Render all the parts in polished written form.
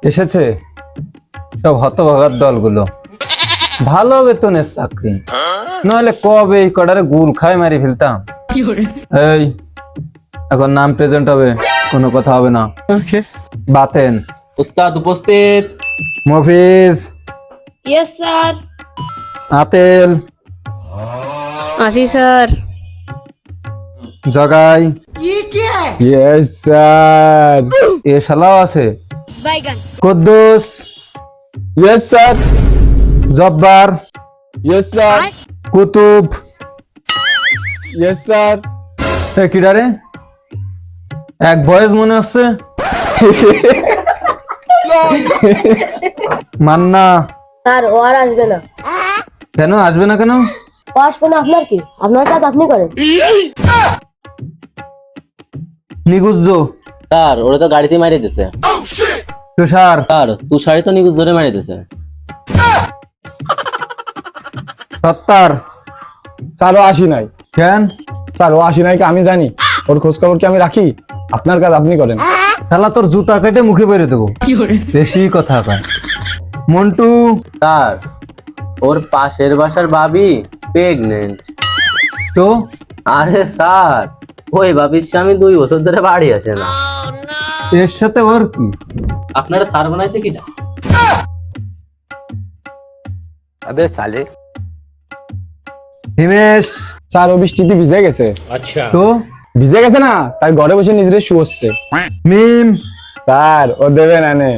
এসেছে সব হতভাগার দলগুলো, ভালো বেতনের চাকরি, নইলে কবে এই কটারে গুল খায় মারি ফেলতাম। এই এখন নাম প্রেজেন্ট হবে, কোনো কথা হবে না। বাতেন। উস্তাদ উপস্থিত। মফিজ। Yes sir. আতেল। आशी सर। জগাই। Yes sir. এ শালাও আছে। बैगन। Quddus. Yes sir. Jabbar. Yes sir. Kutub. Yes sir. এ কিডারে এক ভয়েস মনে হচ্ছে। মান্না। স্যার ও আর আসবে না। কেন আসবে না কেন? ও আসবে না আপনার কি? আপনার কাজ আপনি করেন। নিগুজ্জ। স্যার ওরা তো গাড়িতে মারি দিছে। তুষার। স্যার তুষারই তো নিকুজ ধরে মারি দিছে। সত্তার। স্যার ও আসি নাই। কেন? স্যার ও আসি নাই কি আমি জানি? ওর খোঁজ খবর কি আমি রাখি? আপনার কাজ আপনি করেন। শালা তোর জুতা কেটে মুখে বেরে দেবো, বেশি কথা কয়। মন্টু। স্যার ওর পাশের বাসার ভাবি প্রেগনেন্ট। তো আরে স্যার ওই ভাবির স্বামী 2 বছর ধরে বাড়ি আসে না। এর সাথে ওর কি? আপনারা স্যার বানাইছে কিটা? হিমেশ। স্যার ও বৃষ্টিতে ভিজে গেছে। তো ভিজে গেছে না, তাই ঘরে বসে নিজের শুয়োচ্ছে। মিম। স্যার ও দেবে না নে।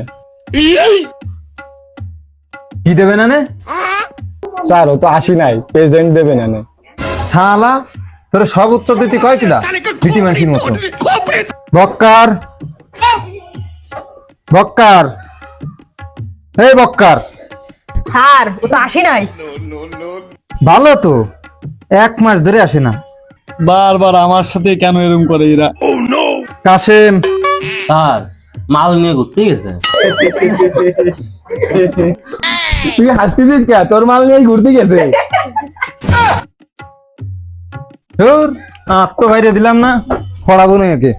কি দেবে না নে? স্যার ও তো আসি নাই, প্রেসিডেন্ট দেবে না নে। শালা তোর সব উত্তর দিতে কয় কিনা বিটি মানসির মতো। বক্কার। বক্কার। এই বক্কার। স্যার ও তো আসি নাই। ভালো তো, 1 মাস ধরে আসে না। বারবার আমার সাথে কেন এরকম করে এরা? কাশেম। স্যার মাল নিয়ে ঘুরতে গেছে। তুই হাসতেছিস কে? তোর মাল নিয়ে ঘুরতে গেছে। ধুর, আত্ম বাইরে দিলাম না, পড়াবো না একে।